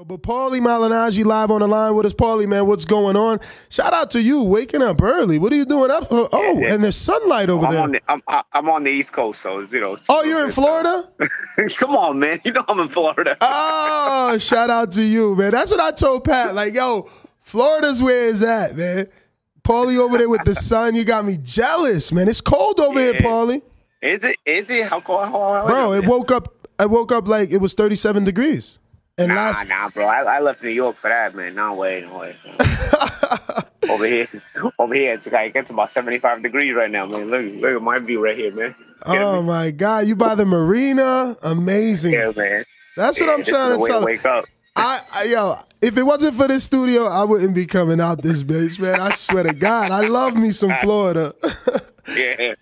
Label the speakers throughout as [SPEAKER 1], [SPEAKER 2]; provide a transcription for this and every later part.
[SPEAKER 1] But Paulie Malignaggi live on the line with us. Paulie, man, what's going on? Shout out to you, waking up early. What are you doing up? Oh, and there's sunlight over there.
[SPEAKER 2] I'm on the East Coast, so
[SPEAKER 1] Oh, you're in Florida?
[SPEAKER 2] Come on, man. You know I'm in Florida.
[SPEAKER 1] Oh, shout out to you, man. That's what I told Pat. Like, yo, Florida's where it's at, man. Paulie over there with the sun. You got me jealous, man. It's cold over here, Paulie.
[SPEAKER 2] Is it? How cold? How
[SPEAKER 1] Bro, I woke up like it was 37 degrees. And
[SPEAKER 2] nah, bro. I left New York for that, man. No way. over here, it's about 75 degrees right now, man. Look at my view right here, man.
[SPEAKER 1] Oh my God, you by the marina? Amazing.
[SPEAKER 2] Yeah, man.
[SPEAKER 1] That's what I'm trying to tell you.
[SPEAKER 2] Wake up.
[SPEAKER 1] Yo, if it wasn't for this studio, I wouldn't be coming out this bitch, man. I swear to God, I love me some Florida.
[SPEAKER 2] Yeah.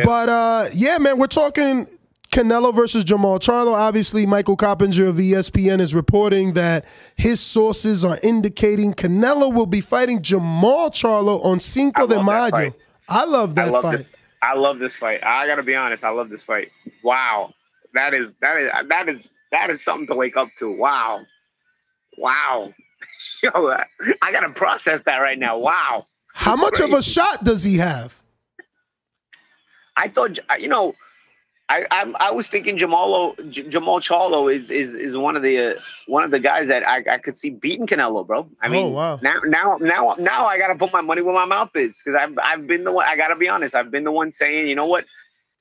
[SPEAKER 1] But yeah, man, we're talking Canelo versus Jamal Charlo. Obviously, Michael Coppinger of ESPN is reporting that his sources are indicating Canelo will be fighting Jamal Charlo on Cinco de Mayo. I love that fight.
[SPEAKER 2] I love this fight. I gotta be honest. I love this fight. Wow, that is something to wake up to. Wow. Yo, I gotta process that right now. Wow.
[SPEAKER 1] How much of a shot does he have?
[SPEAKER 2] I thought, I was thinking Jamal Charlo is one of the guys that I could see beating Canelo, bro. I mean,
[SPEAKER 1] wow.
[SPEAKER 2] now I gotta put my money where my mouth is, because I've been the one. I gotta be honest. I've been the one saying, you know what,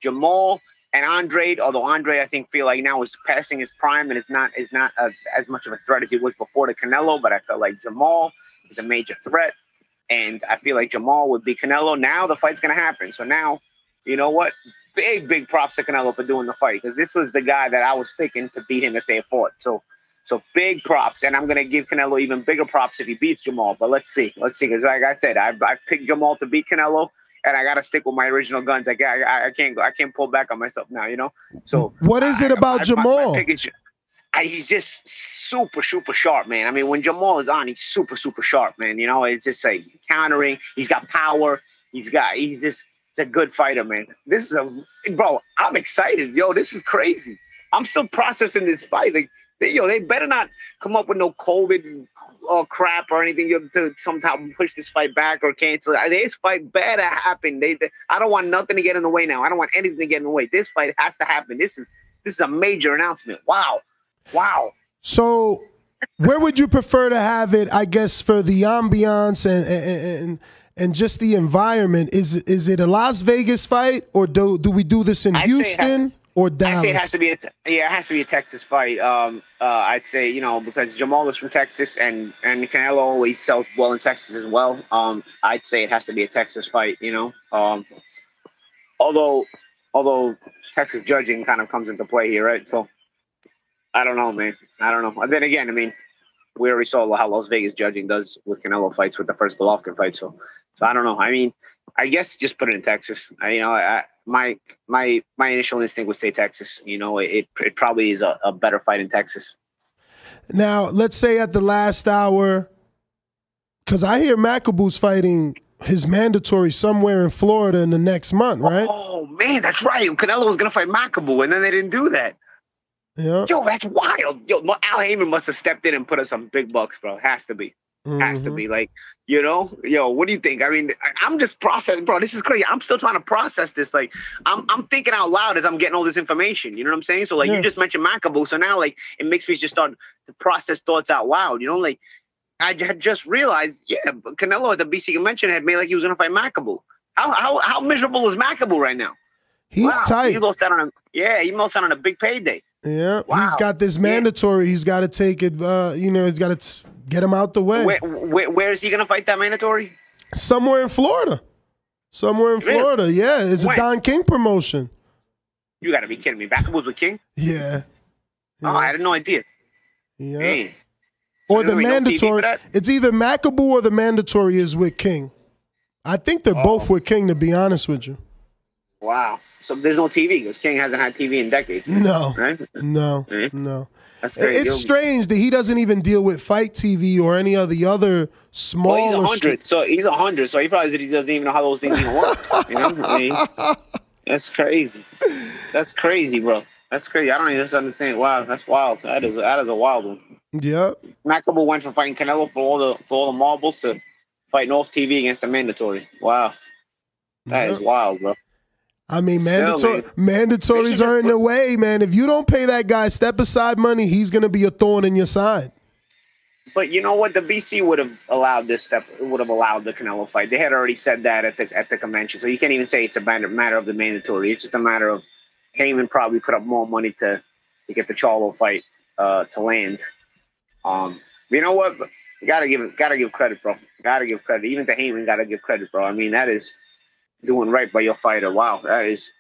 [SPEAKER 2] Jamal and Andre. Although Andre, I feel like now is passing his prime and is not as much of a threat as he was before to Canelo. But I felt like Jamal is a major threat, and I feel like Jamal would beat Canelo. Now the fight's gonna happen. So now, you know what? Big props to Canelo for doing the fight, because this was the guy that I was picking to beat him if they fought. So big props, and I'm gonna give Canelo even bigger props if he beats Jamal. But let's see, because like I said, I picked Jamal to beat Canelo, and I gotta stick with my original guns. I can't pull back on myself now, you know. So
[SPEAKER 1] what is it about Jamal?
[SPEAKER 2] He's just super sharp, man. I mean, when Jamal is on, he's super sharp, man. You know, it's just like countering. He's got power. He's a good fighter, man. Bro, I'm excited. Yo, this is crazy. I'm still processing this fight. Like, they better not come up with no COVID or crap or anything to somehow push this fight back or cancel it. This fight better happen. I don't want nothing to get in the way now. I don't want anything to get in the way. This fight has to happen. This is a major announcement. Wow.
[SPEAKER 1] So where would you prefer to have it, I guess, for the ambiance and just the environment? Is it a Las Vegas fight, or do we do this in Houston or Dallas?
[SPEAKER 2] I say it has to be a Texas fight. I'd say, because Jamal is from Texas and Canelo always sells well in Texas as well. I'd say it has to be a Texas fight, although Texas judging kind of comes into play here, right? So I don't know, man. I don't know. And then again, I mean, we already saw how Las Vegas judging does with Canelo fights with the first Golovkin fight. So I don't know. I mean, I guess just put it in Texas. My initial instinct would say Texas. It probably is a better fight in Texas.
[SPEAKER 1] Now, let's say at the last hour, because I hear Makabu's fighting his mandatory somewhere in Florida in the next month, right?
[SPEAKER 2] Oh, man, that's right. Canelo was going to fight Makabu, and then they didn't do that.
[SPEAKER 1] Yeah.
[SPEAKER 2] Yo, that's wild. Yo, Al Heyman must have stepped in and put us some big bucks, bro. Has to be. Has to be. Like, yo, what do you think? I mean, I'm just processing, bro. This is crazy. I'm still trying to process this. Like, I'm thinking out loud as I'm getting all this information. You know what I'm saying? So, like, you just mentioned Makabu. So now, like, it makes me just start to process thoughts out loud. Like, I had just realized, Canelo at the BC convention had made like he was going to fight Makabu. How miserable is Makabu right now?
[SPEAKER 1] He's tight.
[SPEAKER 2] He lost out on a big payday.
[SPEAKER 1] Yeah, wow. He's got this mandatory. He's got to take it. He's got to get him out the way.
[SPEAKER 2] Where is he going to fight that mandatory?
[SPEAKER 1] Somewhere in Florida. Florida. Yeah, it's a Don King promotion.
[SPEAKER 2] You got to be kidding me. Makabu's with King?
[SPEAKER 1] Yeah.
[SPEAKER 2] Oh, I had no idea.
[SPEAKER 1] Yeah.
[SPEAKER 2] Hey.
[SPEAKER 1] Or the mandatory. It's either Makabu or the mandatory is with King. I think they're both with King, to be honest with you.
[SPEAKER 2] Wow. So there's no TV because King hasn't had TV in decades.
[SPEAKER 1] No.
[SPEAKER 2] Right?
[SPEAKER 1] No.
[SPEAKER 2] That's crazy.
[SPEAKER 1] It's strange that he doesn't even deal with Fight TV or any of the other smaller.
[SPEAKER 2] Well, he's 100. So he's 100. So he probably doesn't even know how those things even work. That's crazy. That's crazy, bro. That's crazy. I don't even understand. Wow, that's wild. That is a wild one.
[SPEAKER 1] Yeah.
[SPEAKER 2] Makabu went from fighting Canelo for all the marbles to fighting off TV against a mandatory. Wow. That is wild, bro.
[SPEAKER 1] I mean, mandatories
[SPEAKER 2] They
[SPEAKER 1] are in the way, man. If you don't pay that guy step aside money, he's going to be a thorn in your side.
[SPEAKER 2] But you know what? The BC would have allowed this step. Would have allowed the Canelo fight. They had already said that at the convention, so you can't even say it's a matter of the mandatory. It's just a matter of Heyman probably put up more money to get the Charlo fight to land. You know what? You gotta give credit, bro. Gotta give credit. Even to Heyman, gotta give credit, bro. I mean, that is doing right by your fighter. Wow, that is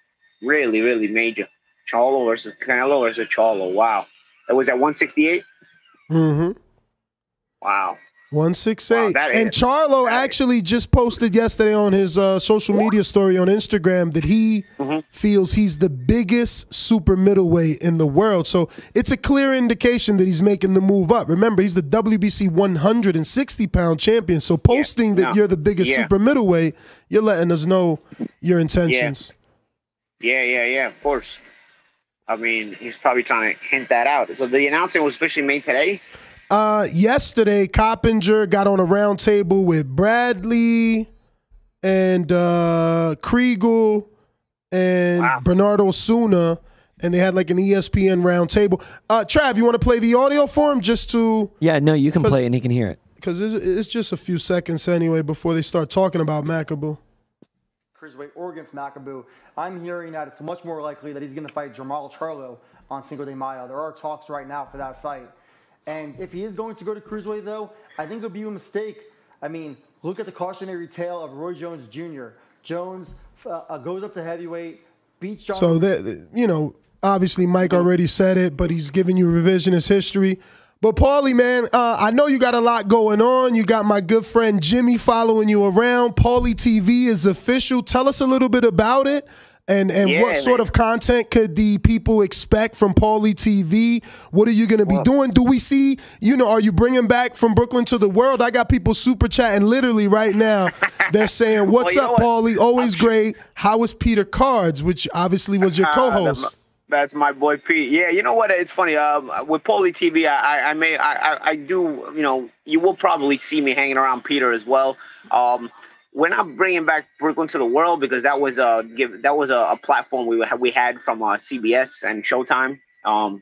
[SPEAKER 2] really, really major. Charlo versus Canelo versus Charlo. Wow. It was at 168?
[SPEAKER 1] Mm-hmm.
[SPEAKER 2] Wow.
[SPEAKER 1] 168. Wow, and Charlo actually just posted yesterday on his social media story on Instagram that he feels he's the biggest super middleweight in the world. So it's a clear indication that he's making the move up. Remember, he's the WBC 160-pound champion. So posting that you're the biggest super middleweight, you're letting us know your intentions.
[SPEAKER 2] Yeah, of course. I mean, he's probably trying to hint that out. So the announcement was officially made today?
[SPEAKER 1] Yesterday, Coppinger got on a round table with Bradley and Kriegel and Bernardo Suna, and they had like an ESPN round table. Trav, you want to play the audio for him just to...
[SPEAKER 3] Yeah, no, you can play it and he can hear it.
[SPEAKER 1] Because it's just a few seconds anyway before they start talking about Makabu.
[SPEAKER 4] Cruiserweight or against Makabu. I'm hearing that it's much more likely that he's going to fight Jamal Charlo on Cinco de Mayo. There are talks right now for that fight. And if he is going to go to Cruiserweight, though, I think it would be a mistake. I mean, look at the cautionary tale of Roy Jones Jr. Jones goes up to heavyweight, beats John.
[SPEAKER 1] So, you know, obviously Mike already said it, but he's giving you revisionist history. But, Paulie, man, I know you got a lot going on. You got my good friend Jimmy following you around. Paulie TV is official. Tell us a little bit about it. And what sort of content could the people expect from Paulie TV? What are you going to be doing? Do we see, you know, are you bringing back From Brooklyn to the World? I got people super chatting literally right now. They're saying, what's up, Paulie? Always great. How is Peter Cards, which obviously was your co-host?
[SPEAKER 2] That's my boy Pete. Yeah, you know what? It's funny. With Paulie TV, I do, you know, you will probably see me hanging around Peter as well. We're not bringing back Brooklyn to the World because that was a platform we had from CBS and Showtime. I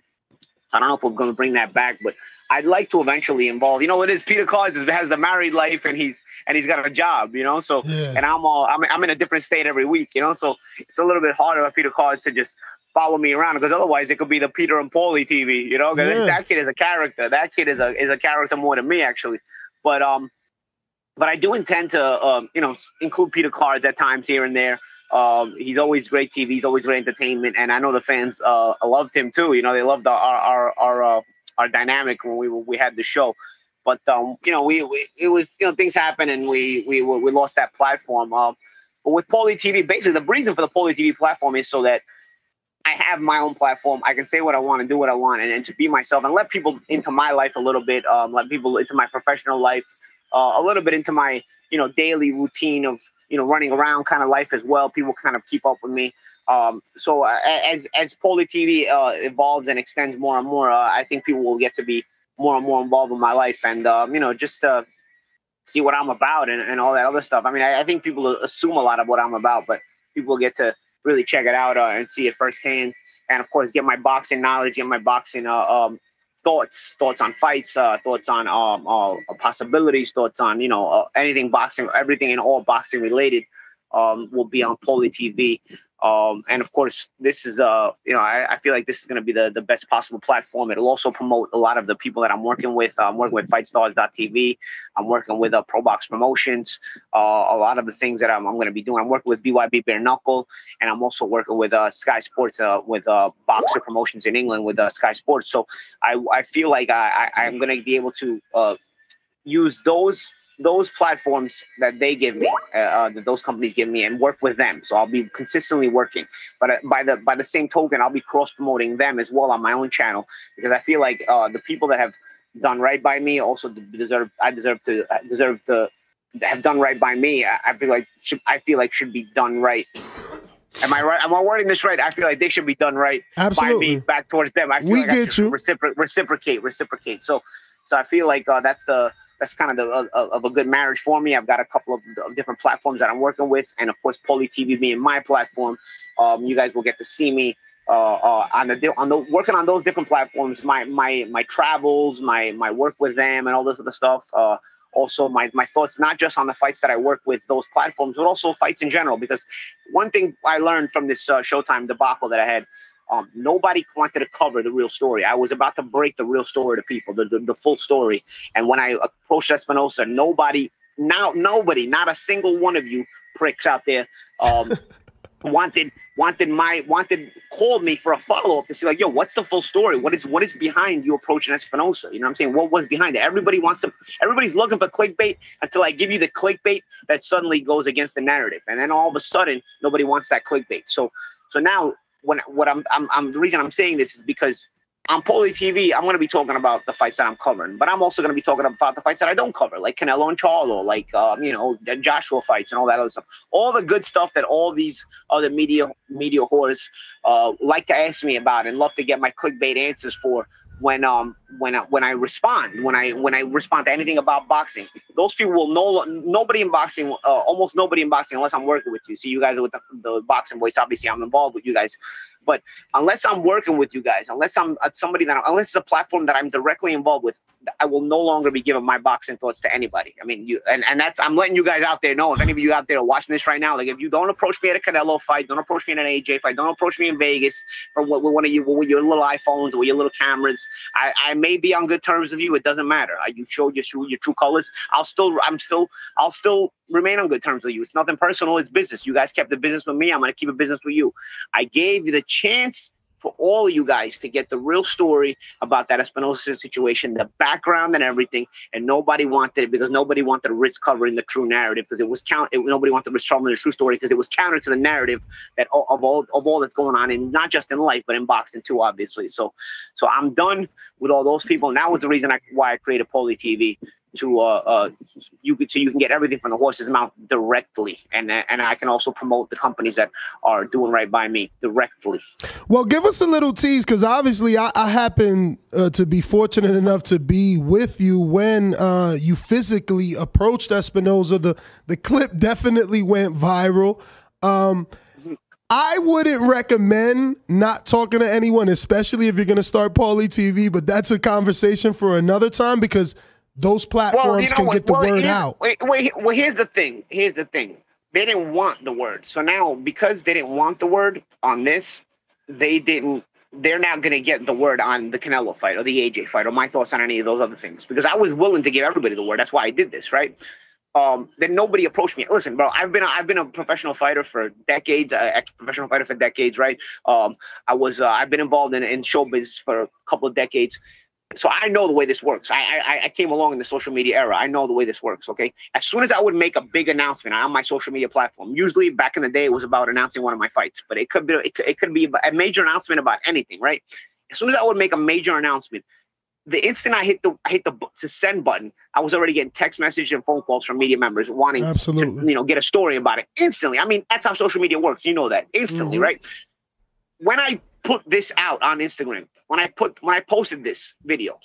[SPEAKER 2] don't know if we're going to bring that back, but I'd like to eventually involve. You know, it is Peter Cards has the married life and he's got a job. You know, so and I'm in a different state every week. You know, so it's a little bit harder for Peter Cards to just follow me around because otherwise it could be the Peter and Paulie TV. You know, because that kid is a character. That kid is a character more than me actually, But I do intend to, you know, include Peter Cards at times here and there. He's always great TV. He's always great entertainment, and I know the fans loved him too. You know, they loved our dynamic when we had the show. But you know, it was, you know, things happen, and we lost that platform. But with Paulie TV, basically the reason for the Paulie TV platform is so that I have my own platform. I can say what I want and do what I want, and to be myself and let people into my life a little bit. Let people into my professional life. A little bit into my, you know, daily routine of, you know, running around kind of life as well. People kind of keep up with me. So as Paulie TV evolves and extends more and more, I think people will get to be more and more involved in my life and, you know, just see what I'm about and all that other stuff. I mean, I think people assume a lot of what I'm about, but people get to really check it out and see it firsthand. And, of course, get my boxing knowledge and my boxing thoughts on fights, thoughts on possibilities, thoughts on, you know, anything boxing, everything and all boxing related will be on Paulie TV. And of course, this is, you know, I feel like this is going to be the best possible platform. It'll also promote a lot of the people that I'm working with. I'm working with FightStars.tv. I'm working with Pro Box Promotions. A lot of the things that I'm going to be doing. I'm working with BYB Bare Knuckle, and I'm also working with Sky Sports, with Boxer Promotions in England with Sky Sports. So I feel like I'm going to be able to use those platforms that they give me, that those companies give me, and work with them. So I'll be consistently working. But by the same token, I'll be cross promoting them as well on my own channel, because I feel like the people that have done right by me also deserve to have done right by me. I feel like should be done right Am I right? Am I wording this right? I feel like they should be done right by me back towards them. I feel like I should reciprocate. So I feel like that's kind of a good marriage for me. I've got a couple of different platforms that I'm working with, and of course, Paulie TV being my platform. You guys will get to see me working on those different platforms. My travels, my work with them, and all this other stuff. Also, my thoughts, not just on the fights that I work with those platforms, but also fights in general. Because one thing I learned from this Showtime debacle that I had, nobody wanted to cover the real story. I was about to break the real story to people, the full story. And when I approached Espinosa, nobody, not a single one of you pricks out there called me for a follow-up to see, like, yo, what's the full story? What is behind you approaching Espinosa? You know what I'm saying? What was behind it? Everybody's looking for clickbait until I give you the clickbait that suddenly goes against the narrative. And then all of a sudden, nobody wants that clickbait. So now the reason I'm saying this is because on Paulie TV, I'm going to be talking about the fights that I'm covering, but I'm also going to be talking about the fights that I don't cover, like Canelo and Charlo, like the Joshua fights and all that other stuff. All the good stuff that all these other media whores like to ask me about and love to get my clickbait answers for when I respond to anything about boxing. Those people will almost nobody in boxing, unless I'm working with you. See, you guys are with the Boxing Voice. Obviously, I'm involved with you guys. But unless I'm working with you guys, unless it's a platform that I'm directly involved with, I will no longer be giving my boxing thoughts to anybody. I mean, I'm letting you guys out there know, if any of you out there are watching this right now, like, if you don't approach me at a Canelo fight, don't approach me at an AJ fight, don't approach me in Vegas with one of you with your little iPhones or your little cameras. I may be on good terms with you. It doesn't matter. You showed your true colors. I'll still remain on good terms with you. It's nothing personal. It's business. You guys kept the business with me. I'm going to keep a business with you. I gave you the chance for all of you guys to get the real story about that Espinosa situation, the background and everything, and nobody wanted it because nobody wanted to risk covering the true narrative because nobody wanted to risk covering the true story because it was counter to the narrative that of all that's going on, and not just in life but in boxing too, obviously. So I'm done with all those people, and that was the reason why I created Paulie TV. You can get everything from the horse's mouth directly, and I can also promote the companies that are doing right by me directly.
[SPEAKER 1] Well, give us a little tease, because obviously I happen to be fortunate enough to be with you when you physically approached Espinosa. The clip definitely went viral. I wouldn't recommend not talking to anyone, especially if you're going to start Paulie TV, but that's a conversation for another time, because those platforms can get the word out.
[SPEAKER 2] Well, here's the thing. They didn't want the word. So now, because they didn't want the word on this, they're now going to get the word on the Canelo fight or the AJ fight or my thoughts on any of those other things. Because I was willing to give everybody the word. That's why I did this, right? Then nobody approached me. Listen, bro, I've been a professional fighter for decades, ex-professional fighter for decades, right? I've been involved in showbiz for a couple of decades. So I know the way this works. I came along in the social media era. I know the way this works, okay? As soon as I would make a big announcement on my social media platform, usually back in the day it was about announcing one of my fights, but it could be a major announcement about anything, right? As soon as I would make a major announcement, the instant I hit the send button, I was already getting text messages and phone calls from media members wanting to get a story about it instantly. I mean, that's how social media works. You know that instantly, right? When I put this out on Instagram, when I posted this video,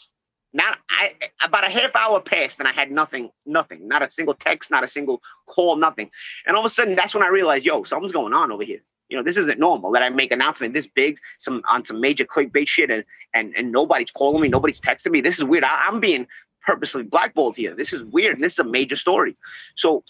[SPEAKER 2] about a half hour passed and I had nothing, not a single text, not a single call, nothing. And all of a sudden, that's when I realized, yo, something's going on over here. This isn't normal that I make an announcement this big on some major clickbait shit and nobody's calling me, nobody's texting me. This is weird. I'm being purposely blackballed here. This is weird. And this is a major story. So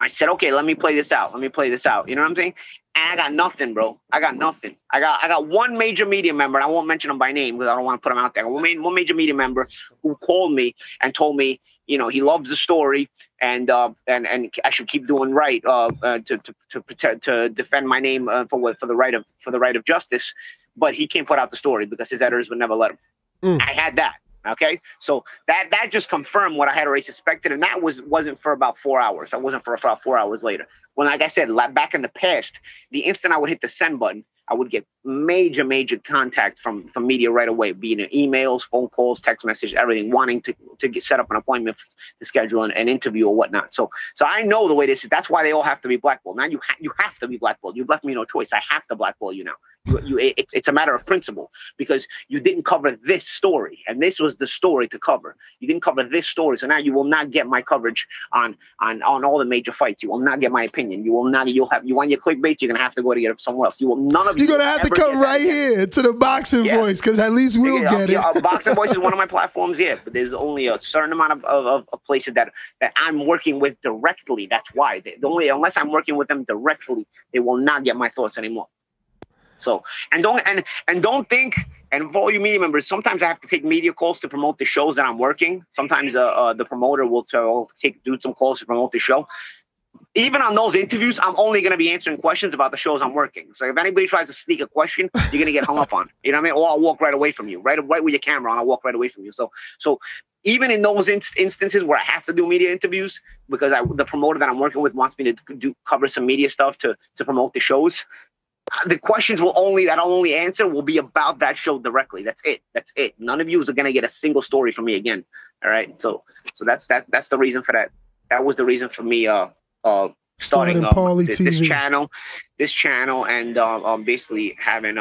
[SPEAKER 2] I said, okay, let me play this out. You know what I'm saying? And I got nothing, bro. I got nothing. I got one major media member, and I won't mention him by name because I don't want to put him out there. One major media member who called me and told me, he loves the story and I should keep doing right to defend my name for the right of justice. But he can't put out the story because his editors would never let him. I had that. Okay, so that just confirmed what I had already suspected, and that wasn't for about 4 hours. That wasn't for about 4 hours later. When, like I said, back in the past, the instant I would hit the send button, I would get major contact from media right away, being emails, phone calls, text messages, everything, wanting to set up an appointment to schedule an interview or whatnot. So I know the way this is. That's why they all have to be blackballed. Now you have to be blackballed. You've left me no choice. I have to blackball you now. It's a matter of principle, because you didn't cover this story, and this was the story to cover. You didn't cover this story, so now you will not get my coverage on all the major fights. You will not get my opinion. You want your clickbait, you're gonna have to go to get it somewhere else. You're gonna
[SPEAKER 1] have to come right here to the Boxing Voice, because at least we'll get it.
[SPEAKER 2] Boxing Voice is one of my platforms, but there's only a certain amount of places that I'm working with directly. That's why unless I'm working with them directly, they will not get my thoughts anymore. So, and don't think, and for all you media members, sometimes I have to take media calls to promote the shows that I'm working. Sometimes the promoter will do some calls to promote the show. Even on those interviews, I'm only going to be answering questions about the shows I'm working. So if anybody tries to sneak a question, you're going to get hung up on. You know what I mean? Or I'll walk right away from you, right with your camera on. I'll walk right away from you. So even in those instances where I have to do media interviews, because the promoter that I'm working with wants me to cover some media stuff to promote the shows, the questions I'll only answer will be about that show directly. That's it. None of you are going to get a single story from me again. All right. So that's the reason for that. That was the reason for me starting
[SPEAKER 1] Paulie
[SPEAKER 2] this channel, and basically having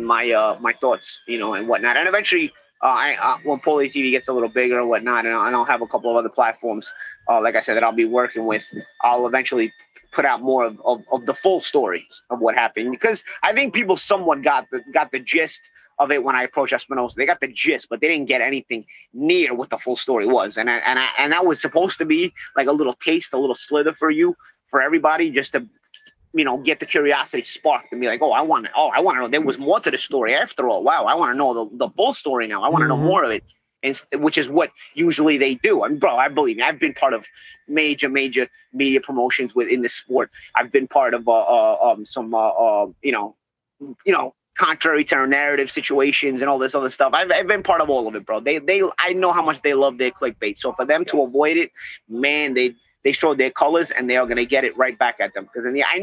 [SPEAKER 2] my thoughts, and whatnot. And eventually, when Paulie TV gets a little bigger and whatnot, and I'll have a couple of other platforms, like I said, that I'll be working with, I'll eventually put out more of the full story of what happened, because I think people somewhat got the gist of it when I approached Espinosa. They got the gist, but they didn't get anything near what the full story was. And that was supposed to be like a little taste, a little slither for everybody, just to get the curiosity sparked and be like, I want to know. There was more to the story after all. Wow, I want to know the full story now. I want to know more of it. And which is what usually they do. I mean, bro, I believe me. I've been part of major media promotions within the sport. I've been part of some contrary to our narrative situations and all this other stuff. I've been part of all of it, bro. I know how much they love their clickbait. So for them to avoid it, man, they showed their colors, and they are gonna get it right back at them. Because I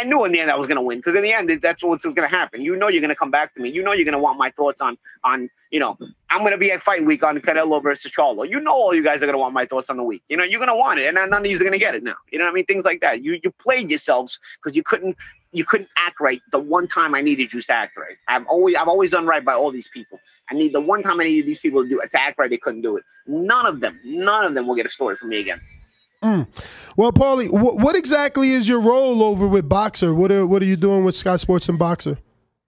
[SPEAKER 2] knew in the end I was gonna win. Because in the end, that's what's gonna happen. You're gonna come back to me. You're gonna want my thoughts on I'm gonna be at Fight Week on Canelo versus Charlo. All you guys are gonna want my thoughts on the week. You're gonna want it, and none of you are gonna get it now. You know what I mean? Things like that. You played yourselves because you couldn't act right the one time I needed you to act right. I've always done right by all these people. I need the one time I needed these people to act right, they couldn't do it. None of them will get a story from me again.
[SPEAKER 1] Well, Paulie, what exactly is your role over with Boxer? What are you doing with Sky Sports and Boxer?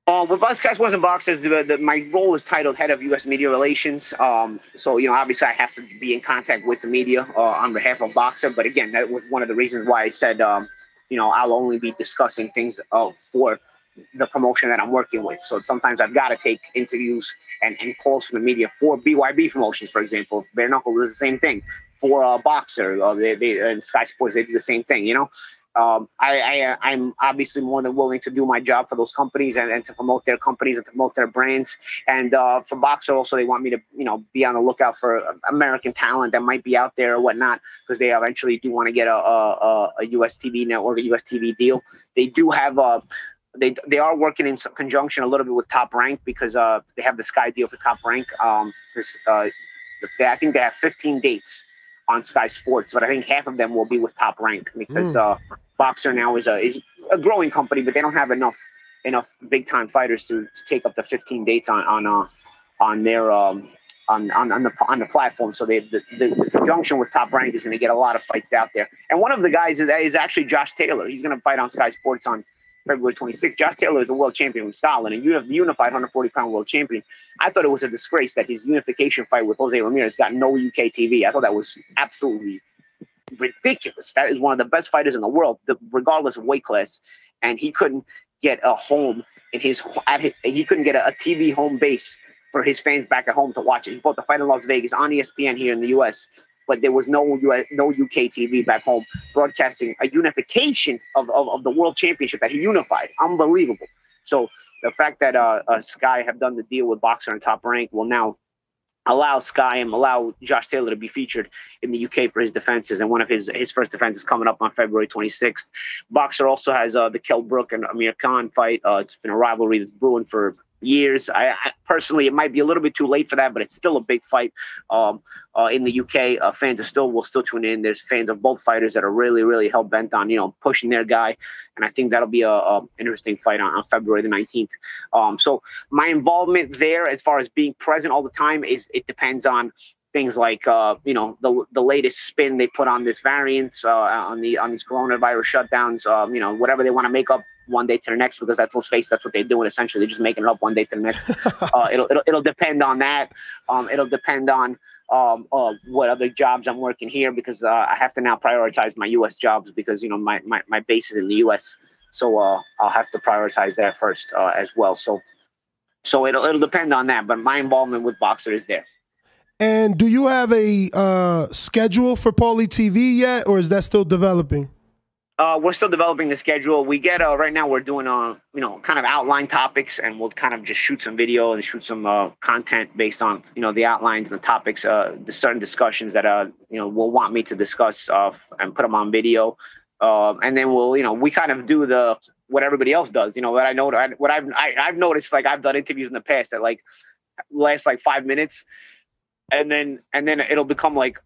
[SPEAKER 2] With Sky Sports and Boxer, my role is titled Head of U.S. Media Relations. So obviously I have to be in contact with the media on behalf of Boxer. But again, that was one of the reasons why I said, I'll only be discussing things for the promotion that I'm working with. So sometimes I've got to take interviews and calls from the media for BYB promotions, for example. Bare Knuckle does the same thing. For Boxer, and Sky Sports, they do the same thing. I'm obviously more than willing to do my job for those companies and to promote their companies and to promote their brands. And for Boxer also, they want me to be on the lookout for American talent that might be out there or whatnot, because they eventually do want to get a US TV network, a US TV deal. They do have they are working in conjunction a little bit with Top Rank, because they have the Sky deal for Top Rank. I think they have 15 dates on Sky Sports, but I think half of them will be with Top Rank, because Boxer now is a growing company, but they don't have enough big time fighters to take up the 15 dates on the platform. So the conjunction with Top Rank is going to get a lot of fights out there. And one of the guys is actually Josh Taylor. He's going to fight on Sky Sports on February 26th. Josh Taylor is a world champion from Scotland, and the unified 140-pound world champion. I thought it was a disgrace that his unification fight with Jose Ramirez got no UK TV. I thought that was absolutely ridiculous. That is one of the best fighters in the world, regardless of weight class, and he couldn't get a home he couldn't get a TV home base for his fans back at home to watch it. He fought the fight in Las Vegas on ESPN here in the US, but there was no UK TV back home broadcasting a unification of the world championship that he unified. Unbelievable. So the fact that Sky have done the deal with Boxer and Top Rank will now allow allow Josh Taylor to be featured in the UK for his defenses. And one of his first defenses coming up on February 26th. Boxer also has the Kell Brook and Amir Khan fight. It's been a rivalry that's brewing for years. I personally, it might be a little bit too late for that, but it's still a big fight in the UK. Fans will still tune in. There's fans of both fighters that are really, really hell bent on pushing their guy, and I think that'll be a interesting fight on February the 19th. So my involvement there, as far as being present all the time, it depends on things like the latest spin they put on this variant, on these coronavirus shutdowns. Whatever they want to make up one day to the next, because let's face, that's what they're doing essentially. They're just making it up one day to the next. It'll depend on that. It'll depend on what other jobs I'm working here, because I have to now prioritize my U.S. jobs, because my base is in the U.S. So I'll have to prioritize that first as well. So it'll depend on that. But my involvement with Boxer is there.
[SPEAKER 1] And do you have a schedule for Paulie TV yet, or is that still developing?
[SPEAKER 2] We're still developing the schedule. We get right now we're doing kind of outline topics, and we'll kind of just shoot some video and shoot some content based on the outlines and the topics, the certain discussions that will want me to discuss and put them on video, and then we kind of do what everybody else does. What I know, what I've noticed, like I've done interviews in the past that like last like 5 minutes, and then it'll become like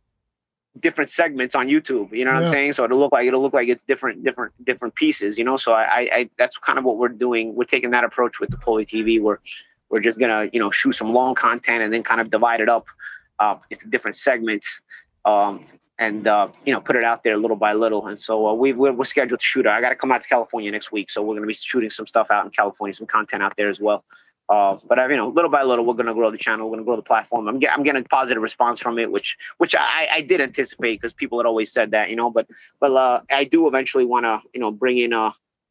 [SPEAKER 2] different segments on YouTube, what I'm saying? So it'll look like it's different pieces, So I that's kind of what we're doing. We're taking that approach with the Paulie TV. We're just gonna shoot some long content and then kind of divide it up into different segments, and put it out there little by little. And so we're scheduled to shoot. I got to come out to California next week, so we're gonna be shooting some stuff out in California, some content out there as well. But little by little, we're going to grow the channel. We're going to grow the platform. I'm getting a positive response from it, which I did anticipate, because people had always said that, But I do eventually want to, bring in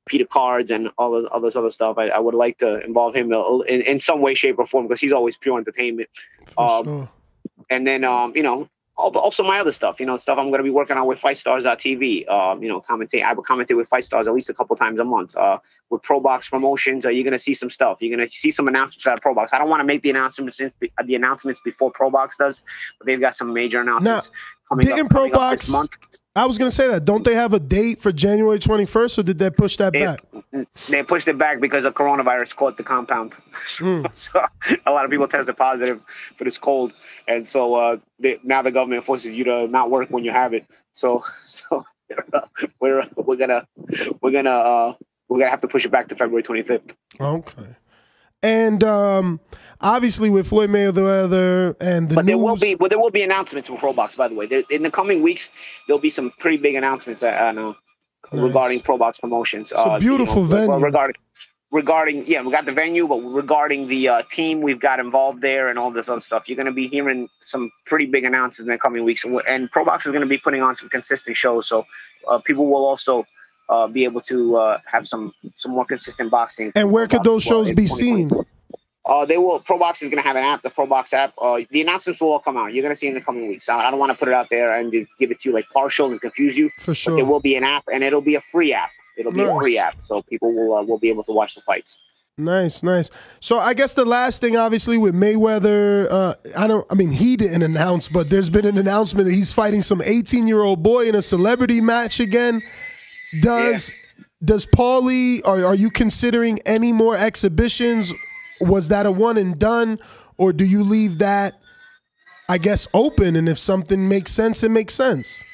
[SPEAKER 2] Peter Cards and all this other stuff. I would like to involve him in some way, shape, or form, because he's always pure entertainment.
[SPEAKER 1] Sure.
[SPEAKER 2] And then also my other stuff, stuff I'm going to be working on with FightStars.tv, commentate. I will commentate with Fight Stars at least a couple times a month. With Pro Box Promotions, you're going to see some stuff. You're going to see some announcements out of Pro Box. I don't want to make the announcements before Pro Box does, but they've got some major announcements coming up this month.
[SPEAKER 1] I was going to say that. Don't they have a date for January 21st, or did they push that back?
[SPEAKER 2] They pushed it back because of coronavirus caught the compound. So a lot of people tested positive for this cold. And so now the government forces you to not work when you have it. So we're gonna have to push it back to February 25th.
[SPEAKER 1] Okay. And obviously with Floyd Mayweather and the news,
[SPEAKER 2] there will be announcements with Pro Box, by the way. In the coming weeks, there'll be some pretty big announcements. Regarding Pro Box Promotions.
[SPEAKER 1] It's a beautiful venue.
[SPEAKER 2] Regarding we got the venue, but regarding the team we've got involved there and all this other stuff, you're going to be hearing some pretty big announcements in the coming weeks. And Pro Box is going to be putting on some consistent shows, so people will also be able to have some more consistent boxing.
[SPEAKER 1] And where could those shows be seen?
[SPEAKER 2] They will. Pro Box is going to have an app, the Pro Box app. The announcements will all come out. You're going to see in the coming weeks. I don't want to put it out there and give it to you like partial and confuse you.
[SPEAKER 1] For sure.
[SPEAKER 2] But there will be an app, and it'll be a free app. It'll be a free app, so people will be able to watch the fights.
[SPEAKER 1] Nice. So I guess the last thing, obviously, with Mayweather, he didn't announce, but there's been an announcement that he's fighting some 18-year-old boy in a celebrity match again. Does Paulie, are you considering any more exhibitions? Was that a one and done, or do you leave that, I guess, open? And if something makes sense, it makes sense.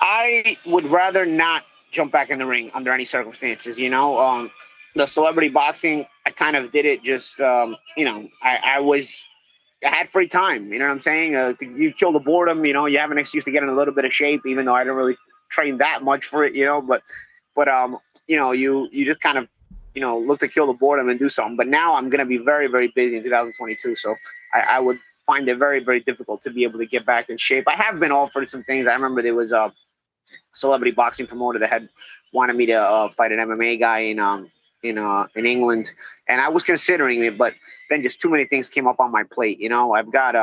[SPEAKER 2] I would rather not jump back in the ring under any circumstances. The celebrity boxing, I kind of did it just, I had free time. You know what I'm saying? You kill the boredom. You have an excuse to get in a little bit of shape, even though I didn't really train that much for it. But you just kind of, look to kill the boredom and do something. But now I'm going to be very, very busy in 2022. So I would find it very, very difficult to be able to get back in shape. I have been offered some things. I remember there was a celebrity boxing promoter that had wanted me to fight an MMA guy in England. And I was considering it, but then just too many things came up on my plate. I've got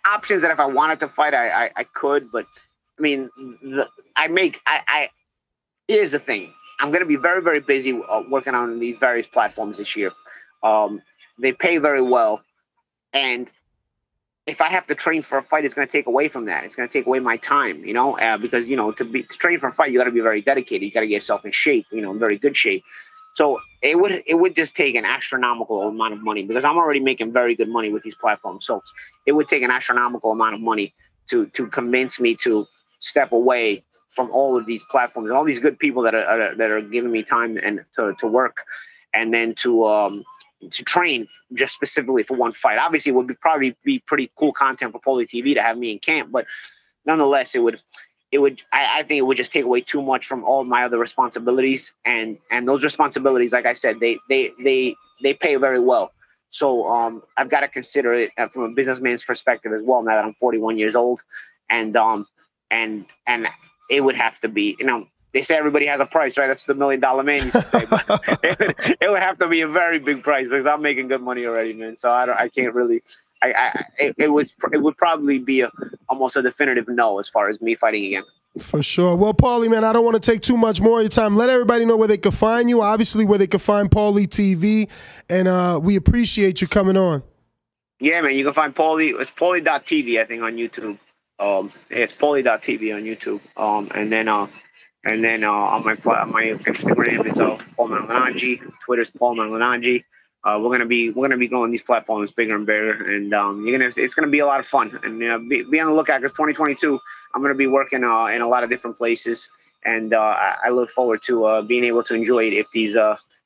[SPEAKER 2] options that if I wanted to fight, I could. But I mean, here's the thing. I'm going to be very, very busy working on these various platforms this year. they pay very well, and if I have to train for a fight, it's going to take away from that. It's going to take away my time, because to train for a fight, you got to be very dedicated. You got to get yourself in shape, in very good shape. So it would just take an astronomical amount of money, because I'm already making very good money with these platforms. So it would take an astronomical amount of money to convince me to step away from all of these platforms and all these good people that are giving me time and to work, and then to train just specifically for one fight. Obviously, it would probably be pretty cool content for Paulie TV to have me in camp, but nonetheless, I think it would just take away too much from all my other responsibilities, and those responsibilities, like I said, they pay very well. So I've got to consider it from a businessman's perspective as well. Now that I'm 41 years old, and it would have to be, they say everybody has a price, right? That's the $1 Million Man used to say. But it would have to be a very big price, because I'm making good money already, man. So I can't really. It would probably be almost a definitive no as far as me fighting again.
[SPEAKER 1] For sure. Well, Paulie, man, I don't want to take too much more of your time. Let everybody know where they can find you. Obviously, where they can find Paulie TV, and we appreciate you coming on. Yeah,
[SPEAKER 2] man. You can find Paulie. It's Paulie.tv, I think, on YouTube. It's Paulie.tv on YouTube. And then on my Instagram, it's Paulie Malignaggi. Twitter's Paulie Malignaggi. We're gonna be going these platforms bigger and bigger, and it's gonna be a lot of fun. And be on the lookout, because 2022, I'm gonna be working in a lot of different places, and I look forward to being able to enjoy it if these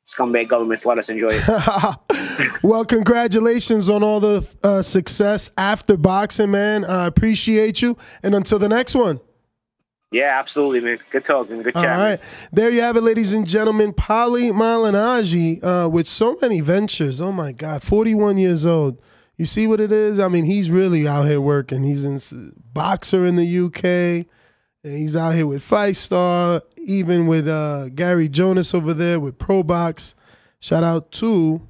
[SPEAKER 2] scumbag governments let us enjoy it.
[SPEAKER 1] Well, congratulations on all the success after boxing, man. I appreciate you, and until the next one.
[SPEAKER 2] Yeah, absolutely, man. Good talking. Good chat.
[SPEAKER 1] All right. Man. There you have it, ladies and gentlemen. Paulie Malignaggi with so many ventures. Oh, my God. 41 years old. You see what it is? I mean, he's really out here working. He's a boxer in the UK. And he's out here with Fight Star, even with Gary Jonas over there with Pro Box. Shout out to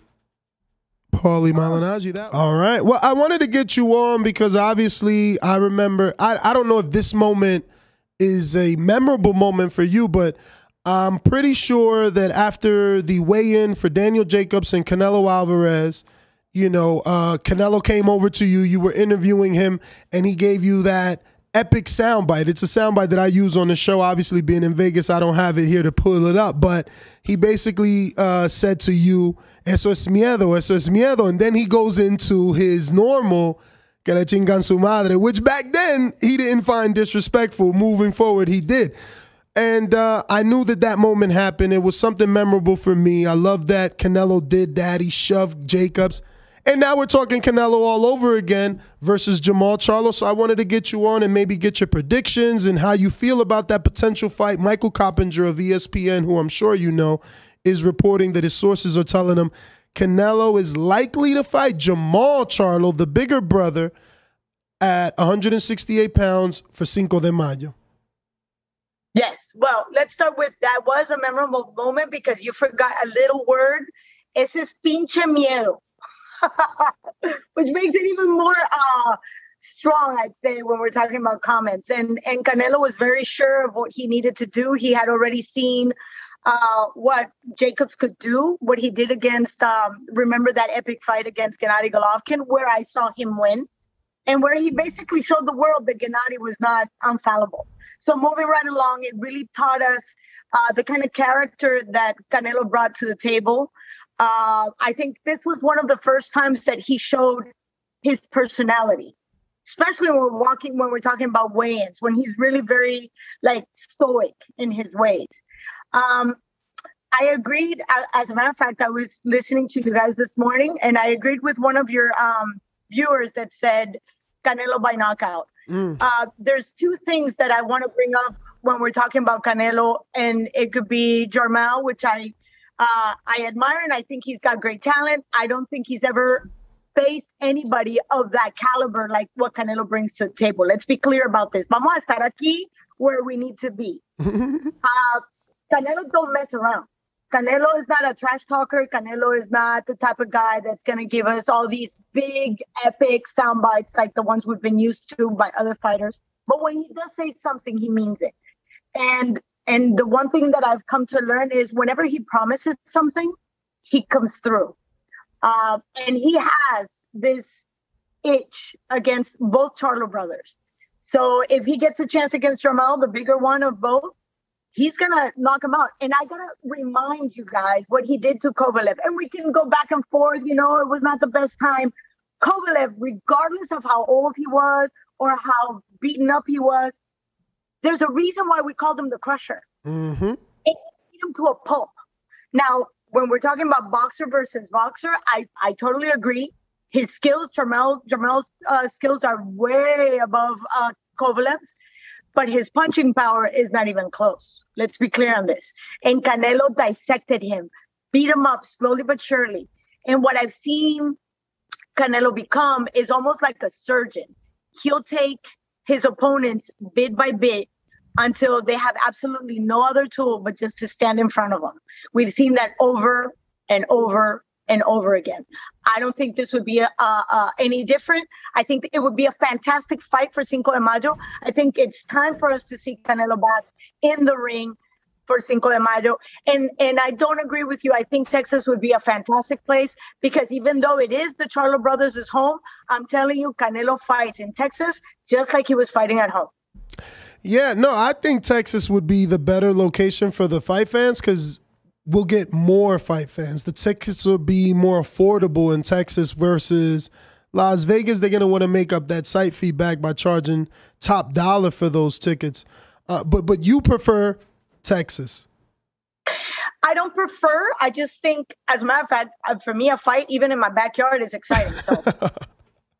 [SPEAKER 1] Paulie Malignaggi. All right. Well, I wanted to get you on because obviously I remember, I don't know if this moment is a memorable moment for you, but I'm pretty sure that after the weigh-in for Daniel Jacobs and Canelo Alvarez, Canelo came over to you, you were interviewing him, and he gave you that epic soundbite. It's a soundbite that I use on the show. Obviously, being in Vegas, I don't have it here to pull it up, but he basically said to you, eso es miedo, and then he goes into his normal que le chingan su madre, which back then he didn't find disrespectful. Moving forward, he did. And I knew that moment happened. It was something memorable for me. I love that Canelo did that. He shoved Jacobs. And now we're talking Canelo all over again versus Jermall Charlo. So I wanted to get you on and maybe get your predictions and how you feel about that potential fight. Michael Coppinger of ESPN, who I'm sure you know, is reporting that his sources are telling him Canelo is likely to fight Jermall Charlo, the bigger brother, at 168 pounds for Cinco de Mayo.
[SPEAKER 5] Yes. Well, let's start with that was a memorable moment because you forgot a little word. Ese es pinche miedo, which makes it even more strong, I'd say, when we're talking about comments. And Canelo was very sure of what he needed to do. He had already seen what Jacobs could do, what he did against, remember that epic fight against Gennady Golovkin, where I saw him win, and where he basically showed the world that Gennady was not infallible. So moving right along, it really taught us the kind of character that Canelo brought to the table. I think this was one of the first times that he showed his personality, especially when we're talking about weigh-ins, when he's really very stoic in his ways. I agreed. As a matter of fact, I was listening to you guys this morning, and I agreed with one of your viewers that said Canelo by knockout. There's two things that I want to bring up when we're talking about Canelo, and it could be Jermall, which I admire, and I think he's got great talent. I don't think he's ever faced anybody of that caliber like what Canelo brings to the table. Let's be clear about this. Vamos a estar aquí where we need to be. Canelo don't mess around. Canelo is not a trash talker. Canelo is not the type of guy that's going to give us all these big, epic sound bites like the ones we've been used to by other fighters. But when he does say something, he means it. And the one thing that I've come to learn is whenever he promises something, he comes through. And he has this itch against both Charlo brothers. So if he gets a chance against Jamal, the bigger one of both, he's going to knock him out. And I got to remind you guys what he did to Kovalev. And we can go back and forth. You know, it was not the best time. Kovalev, regardless of how old he was or how beaten up he was, there's a reason why we called him the Crusher.
[SPEAKER 1] Mm-hmm.
[SPEAKER 5] It beat him to a pulp. Now, when we're talking about boxer versus boxer, I totally agree. His skills, Jamal's skills are way above Kovalev's, but his punching power is not even close. Let's be clear on this. And Canelo dissected him, beat him up slowly but surely. And what I've seen Canelo become is almost like a surgeon. He'll take his opponents bit by bit until they have absolutely no other tool but just to stand in front of them. We've seen that over and over and over again. I don't think this would be any different. I think it would be a fantastic fight for Cinco de Mayo. I think it's time for us to see Canelo back in the ring for Cinco de Mayo. And I don't agree with you. I think Texas would be a fantastic place because even though it is the Charlo brothers' home, I'm telling you, Canelo fights in Texas just like he was fighting at home.
[SPEAKER 1] Yeah, no, I think Texas would be the better location for the fight fans because we'll get more fight fans. The tickets will be more affordable in Texas versus Las Vegas. They're going to want to make up that site fee back by charging top dollar for those tickets. But you prefer Texas.
[SPEAKER 5] I don't prefer. I just think, as a matter of fact, for me, a fight, even in my backyard, is exciting. So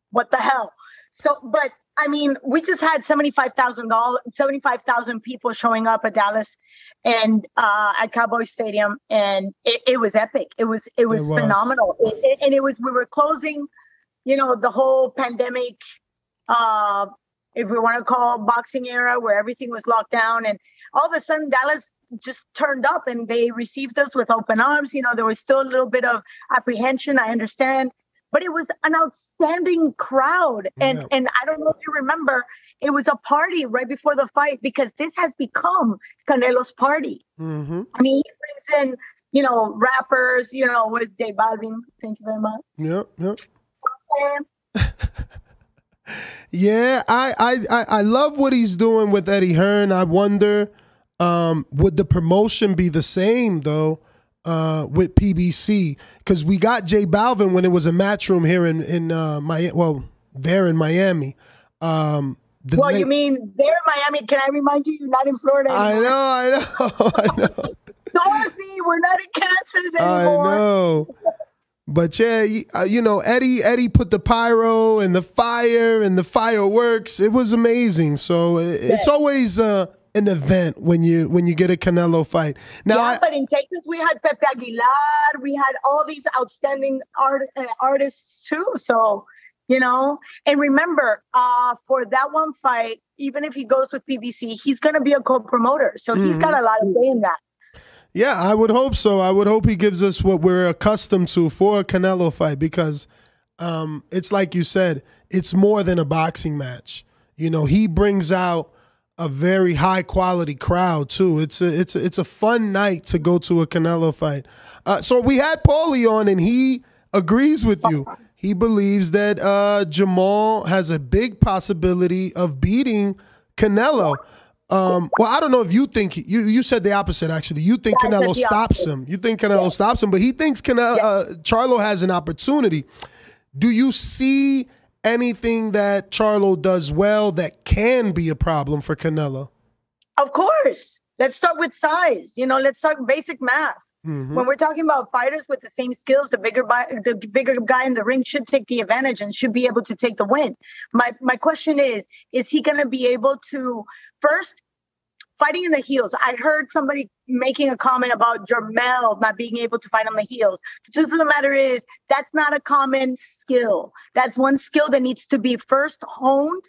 [SPEAKER 5] what the hell? So, but I mean, we just had 75,000 people showing up at Dallas and at Cowboy Stadium, and it was epic. It was phenomenal. And we were closing, you know, the whole pandemic, if we want to call boxing era, where everything was locked down, and all of a sudden Dallas just turned up and they received us with open arms. You know, there was still a little bit of apprehension, I understand. But it was an outstanding crowd. And I don't know if you remember, it was a party right before the fight because this has become Canelo's party. Mm-hmm. I mean, he brings in, you know, rappers, you know, with J Balvin. Thank you very much.
[SPEAKER 1] Yep. Yeah, I love what he's doing with Eddie Hearn. I wonder, would the promotion be the same, though? With PBC, because we got J Balvin when it was a Matchroom here in Miami. Well, there in Miami.
[SPEAKER 5] You mean there in Miami? Can I remind you, you're not in Florida anymore.
[SPEAKER 1] I know.
[SPEAKER 5] Dorothy, we're not in Kansas anymore.
[SPEAKER 1] I know. But yeah, you know, Eddie put the pyro and the fire and the fireworks. It was amazing. So it's always an event when you get a Canelo fight. Now,
[SPEAKER 5] but in Texas we had Pepe Aguilar, we had all these outstanding artists too. So, you know, and remember, for that one fight, even if he goes with PBC, he's going to be a co-promoter. So he's got a lot to say in that.
[SPEAKER 1] Yeah, I would hope so. I would hope he gives us what we're accustomed to for a Canelo fight because it's like you said, it's more than a boxing match. You know, he brings out a very high quality crowd too. It's a fun night to go to a Canelo fight. So we had Paulie on, and he agrees with you. He believes that Jamal has a big possibility of beating Canelo. Well, I don't know if you think you said the opposite. Actually, you think Canelo stops him. You think Canelo stops him, but he thinks Charlo has an opportunity. Do you see anything that Charlo does well that can be a problem for Canelo?
[SPEAKER 5] Of course. Let's start with size. You know, let's talk basic math. Mm-hmm. When we're talking about fighters with the same skills, the bigger guy in the ring should take the advantage and should be able to take the win. My question is he going to be able to, first, fighting in the heels? I heard somebody making a comment about Jermell not being able to fight on the heels. The truth of the matter is that's not a common skill. That's one skill that needs to be first honed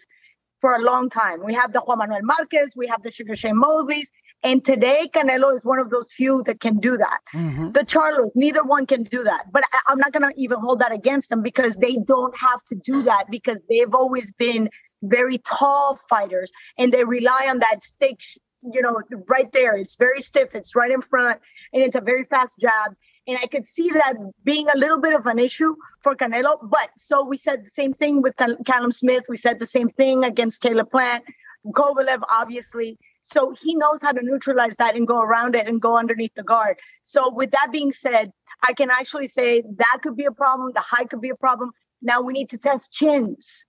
[SPEAKER 5] for a long time. We have the Juan Manuel Marquez, we have the Sugar Shane Mosleys, and today Canelo is one of those few that can do that. Mm-hmm. The Charlos, neither one can do that. But I'm not going to even hold that against them because they don't have to do that because they've always been very tall fighters and they rely on that stick, you know, right there. It's very stiff. It's right in front and it's a very fast jab. And I could see that being a little bit of an issue for Canelo. But so we said the same thing with Callum Smith. We said the same thing against Caleb Plant, Kovalev, obviously. So he knows how to neutralize that and go around it and go underneath the guard. So with that being said, I can actually say that could be a problem. The height could be a problem. Now we need to test chins.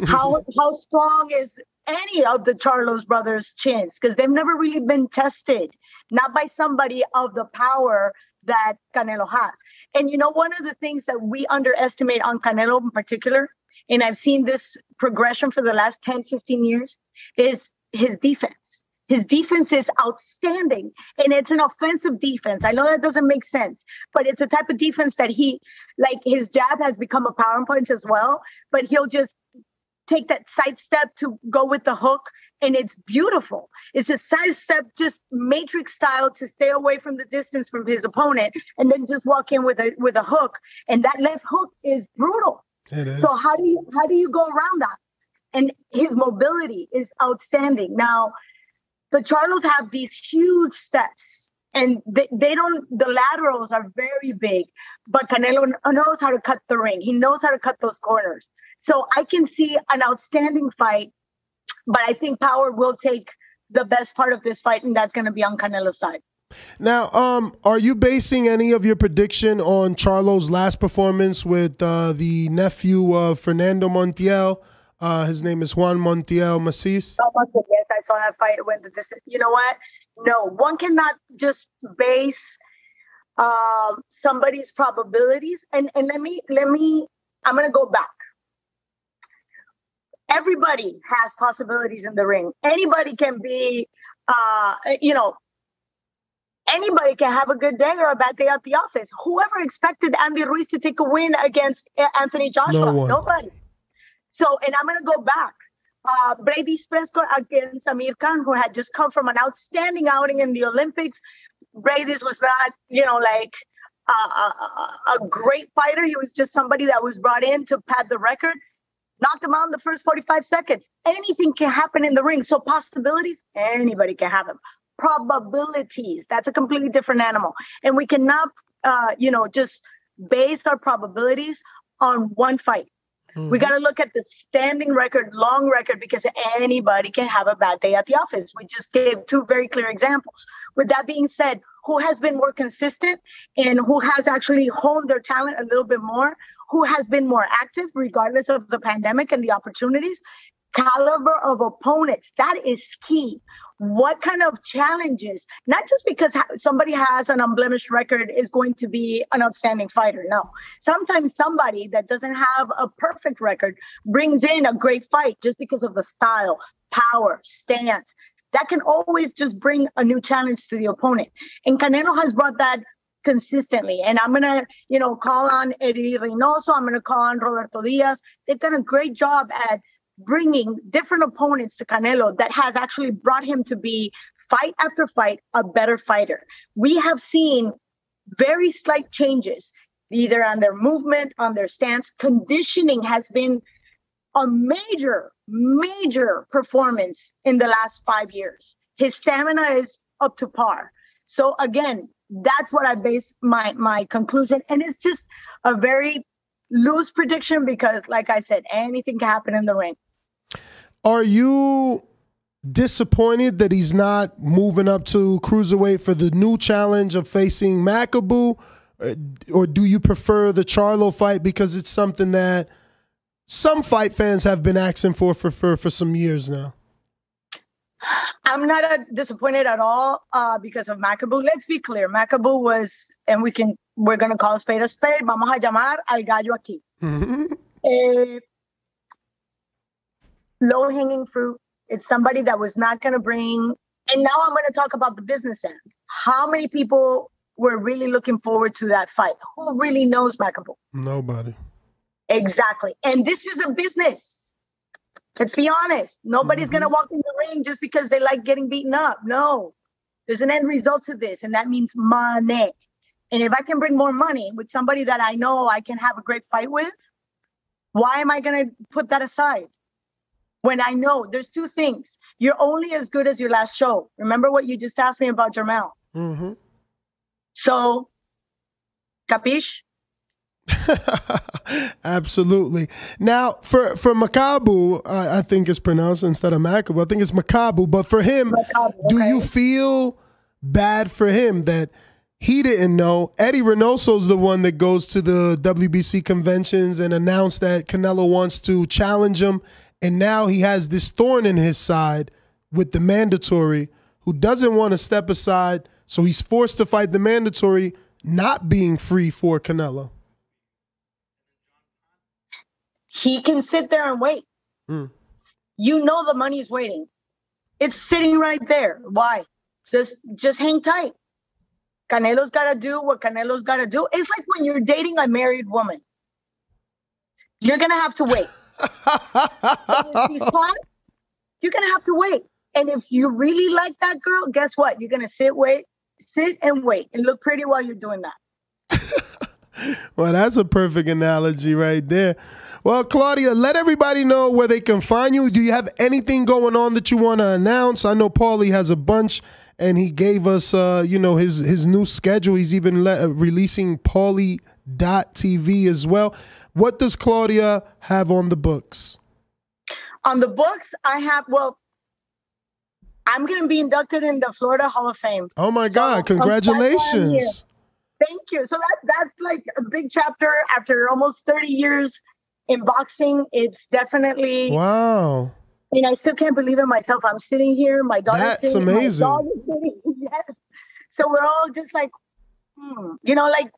[SPEAKER 5] How strong is any of the Charlos brothers' chins? Because they've never really been tested, not by somebody of the power that Canelo has. And you know, one of the things that we underestimate on Canelo in particular, and I've seen this progression for the last 10, 15 years, is his defense. His defense is outstanding, and it's an offensive defense. I know that doesn't make sense, but it's a type of defense that his jab has become a power punch as well, but he'll just take that side step to go with the hook, and it's beautiful. It's a side step, just matrix style, to stay away from the distance from his opponent, and then just walk in with a hook. And that left hook is brutal.
[SPEAKER 1] It is.
[SPEAKER 5] So how do you go around that? And his mobility is outstanding. Now, the Charlos have these huge steps, and they don't. The laterals are very big, but Canelo knows how to cut the ring. He knows how to cut those corners. So I can see an outstanding fight, but I think power will take the best part of this fight, and that's going to be on Canelo's side.
[SPEAKER 1] Now, are you basing any of your prediction on Charlo's last performance with the nephew of Fernando Montiel? His name is Juan Montiel Macis.
[SPEAKER 5] Oh, yes, I saw that fight. It went the distance. You know what? No, one cannot just base somebody's probabilities. And let me. I'm going to go back. Everybody has possibilities in the ring. Anybody can be, anybody can have a good day or a bad day at the office. Whoever expected Andy Ruiz to take a win against Anthony Joshua? Nobody. So, and I'm going to go back. Brady Spresco against Amir Khan, who had just come from an outstanding outing in the Olympics. Brady's was not, a great fighter. He was just somebody that was brought in to pad the record. Knocked him out in the first 45 seconds. Anything can happen in the ring. So possibilities, anybody can have them. Probabilities, that's a completely different animal. And we cannot, just base our probabilities on one fight. Mm-hmm. We got to look at the standing record, long record, because anybody can have a bad day at the office. We just gave two very clear examples. With that being said, who has been more consistent and who has actually honed their talent a little bit more, who has been more active regardless of the pandemic and the opportunities, caliber of opponents, that is key. What kind of challenges, not just because somebody has an unblemished record is going to be an outstanding fighter. No, sometimes somebody that doesn't have a perfect record brings in a great fight just because of the style, power, stance. That can always just bring a new challenge to the opponent. And Canelo has brought that consistently. And I'm going to, call on Eddie Reynoso. I'm going to call on Roberto Diaz. They've done a great job at bringing different opponents to Canelo that has actually brought him to be, fight after fight, a better fighter. We have seen very slight changes, either on their movement, on their stance. Conditioning has been a major performance in the last 5 years. His stamina is up to par. So again, that's what I base my conclusion. And it's just a very loose prediction because, like I said, anything can happen in the ring.
[SPEAKER 1] Are you disappointed that he's not moving up to cruiserweight for the new challenge of facing Makabu? Or do you prefer the Charlo fight because it's something that some fight fans have been asking for some years now?
[SPEAKER 5] I'm not disappointed at all because of Makabu. Let's be clear. Makabu was, and we're going to call a spade a spade. Vamos a llamar al gallo aquí. Mm-hmm. Low-hanging fruit. It's somebody that was not going to bring. And now I'm going to talk about the business end. How many people were really looking forward to that fight? Who really knows Makabu? Nobody. Exactly. And this is a business. Let's be honest. Nobody's going to walk in the ring just because they like getting beaten up. No. There's an end result to this, and that means money. And if I can bring more money with somebody that I know I can have a great fight with, why am I going to put that aside? When I know there's two things. You're only as good as your last show. Remember what you just asked me about Jermell? Mm-hmm. So Capiche?
[SPEAKER 1] Absolutely. Now, for Makabu, I think it's pronounced instead of Makabu. I think it's Makabu. But for him, do you feel bad for him that he didn't know? Eddie Reynoso's the one that goes to the WBC conventions and announced that Canelo wants to challenge him. And now he has this thorn in his side with the mandatory, who doesn't want to step aside. So he's forced to fight the mandatory, not being free for Canelo.
[SPEAKER 5] He can sit there and wait. You know the money's waiting. It's sitting right there. Why? Just hang tight. Canelo's got to do what Canelo's got to do. It's like when you're dating a married woman. You're going to have to wait. If she's hot, you're going to have to wait. And if you really like that girl, guess what? You're going to sit and wait and look pretty while you're doing that.
[SPEAKER 1] Well, that's a perfect analogy right there. Well, Claudia, let everybody know where they can find you. Do you have anything going on that you want to announce? I know Paulie has a bunch, and he gave us, you know, his new schedule. He's even releasing Paulie.tv as well. What does Claudia have on the books?
[SPEAKER 5] On the books, I have, well, I'm going to be inducted in the Florida Hall of Fame.
[SPEAKER 1] Oh, my God. Congratulations.
[SPEAKER 5] Thank you. So that's like a big chapter after almost 30 years in boxing. It's definitely...
[SPEAKER 1] Wow.
[SPEAKER 5] And I still can't believe it myself. I'm sitting here. My daughter's
[SPEAKER 1] That's
[SPEAKER 5] sitting.
[SPEAKER 1] amazing.
[SPEAKER 5] My dog is sitting. Yes. So we're all just like, you know, like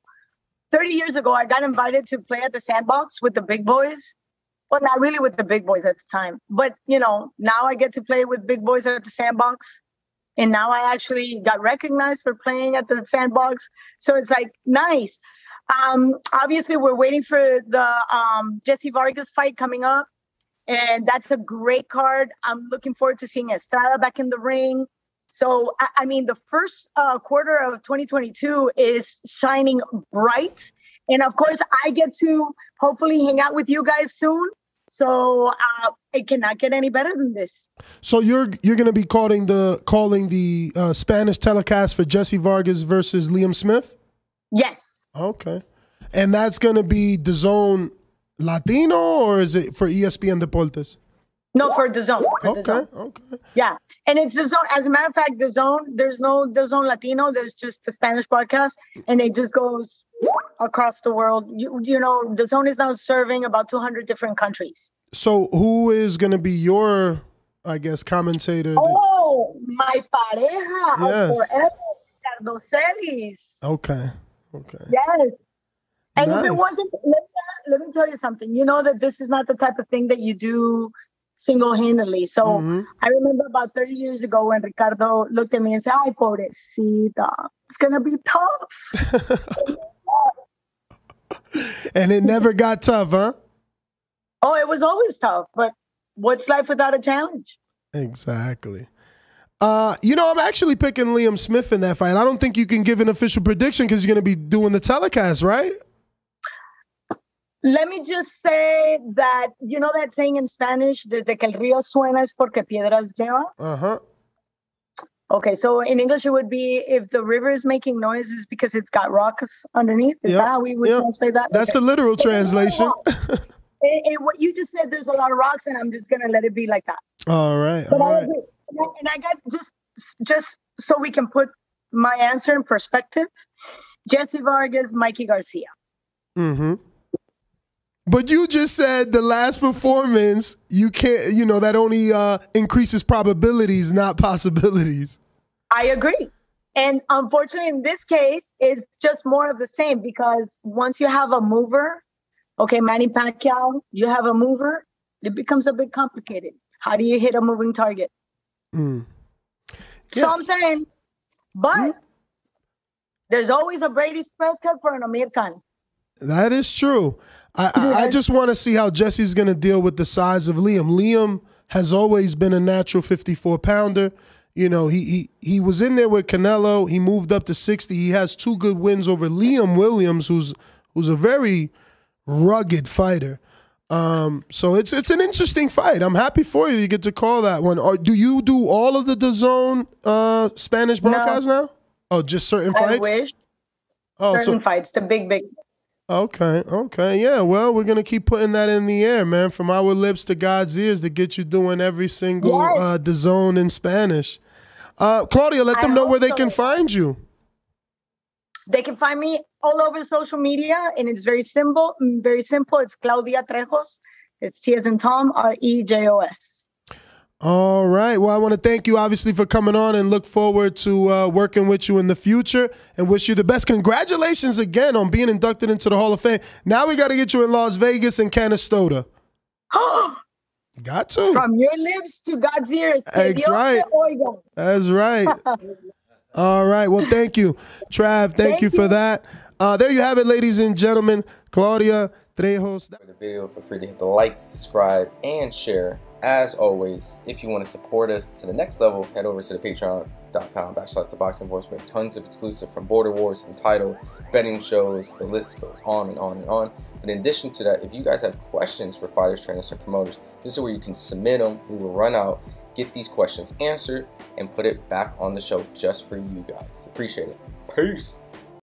[SPEAKER 5] 30 years ago, I got invited to play at the Sandbox with the big boys. Well, not really with the big boys at the time. But, you know, now I get to play with big boys at the Sandbox. And now I actually got recognized for playing at the Sandbox. So it's like, nice. Obviously, we're waiting for the Jesse Vargas fight coming up. And that's a great card. I'm looking forward to seeing Estrada back in the ring. So, I mean, the first quarter of 2022 is shining bright. And, of course, I get to hopefully hang out with you guys soon. So it cannot get any better than this.
[SPEAKER 1] So you're going to be calling the Spanish telecast for Jesse Vargas versus Liam Smith?
[SPEAKER 5] Yes.
[SPEAKER 1] Okay. And that's going to be DAZN Latino, or is it for ESPN Deportes?
[SPEAKER 5] No, for DAZN.
[SPEAKER 1] Okay.
[SPEAKER 5] Yeah. And it's DAZN. As a matter of fact, DAZN, there's no DAZN Latino. There's just the Spanish broadcast. And it just goes across the world. You know, DAZN is now serving about 200 different countries.
[SPEAKER 1] So who is going to be your, I guess, commentator?
[SPEAKER 5] Oh, my pareja.
[SPEAKER 1] Yes.
[SPEAKER 5] Forever, Ricardo Celis.
[SPEAKER 1] Okay.
[SPEAKER 5] Yes. And
[SPEAKER 1] Nice.
[SPEAKER 5] if it wasn't, let me tell you something. You know that this is not the type of thing that you do single-handedly. So I remember about 30 years ago when Ricardo looked at me and said, "Ay, pobrecita, it's going to be tough."
[SPEAKER 1] And it never got tough, huh?
[SPEAKER 5] Oh, it was always tough. But what's life without a challenge?
[SPEAKER 1] Exactly. You know, I'm actually picking Liam Smith in that fight. I don't think you can give an official prediction because you're going to be doing the telecast, right?
[SPEAKER 5] Let me just say that, you know that saying in Spanish, desde que el río suena es porque piedras lleva?
[SPEAKER 1] Uh-huh.
[SPEAKER 5] Okay, so in English it would be, if the river is making noise, it's because it's got rocks underneath. Is that how we would translate that?
[SPEAKER 1] That's the literal translation.
[SPEAKER 5] And what you just said, there's a lot of rocks, and I'm just going to let it be like that.
[SPEAKER 1] All right.
[SPEAKER 5] And I got just so we can put my answer in perspective, Jesse Vargas, Mikey Garcia.
[SPEAKER 1] Mm-hmm. But you just said the last performance, you can't, you know, that only increases probabilities, not possibilities.
[SPEAKER 5] I agree. And unfortunately, in this case, it's just more of the same, because once you have a mover, okay, Manny Pacquiao, you have a mover, it becomes a bit complicated. How do you hit a moving target?
[SPEAKER 1] Yeah.
[SPEAKER 5] So I'm saying, but there's always a Brady's press cut for an Amir Khan.
[SPEAKER 1] That is true. I just want to see how Jesse's going to deal with the size of Liam. Liam has always been a natural 54-pounder. You know, he was in there with Canelo. He moved up to 60. He has 2 good wins over Liam Williams, who's a very rugged fighter. So it's an interesting fight. I'm happy for you. You get to call that one. Or do you do all of the DAZN Spanish broadcasts now? Oh, just certain fights?
[SPEAKER 5] I wish. certain fights, the big.
[SPEAKER 1] Okay. Yeah, well, we're going to keep putting that in the air, man, from our lips to God's ears to get you doing every single Dazn in Spanish. Claudia, let them know where they can find you.
[SPEAKER 5] They can find me all over social media, and it's very simple. It's Claudia Trejos. It's T as in Tom, Rejos.
[SPEAKER 1] All right. Well, I want to thank you, obviously, for coming on and look forward to working with you in the future and wish you the best. Congratulations again on being inducted into the Hall of Fame. Now we got to get you in Las Vegas and Canastota. Got to.
[SPEAKER 5] From your lips to God's ears.
[SPEAKER 1] That's right. That's right. All right. Well, thank you, Trav. Thank you for that. There you have it, ladies and gentlemen. Claudia Trejos.
[SPEAKER 6] For the video, feel free to hit the like, subscribe, and share. As always, if you want to support us to the next level, head over to the patreon.com/ThaBoxingVoice. We have tons of exclusive from Border Wars, Untitled, betting shows, the list goes on and on and on. But in addition to that, if you guys have questions for fighters, trainers, and promoters, this is where you can submit them. We will run out, get these questions answered, and put it back on the show just for you guys. Appreciate it. Peace.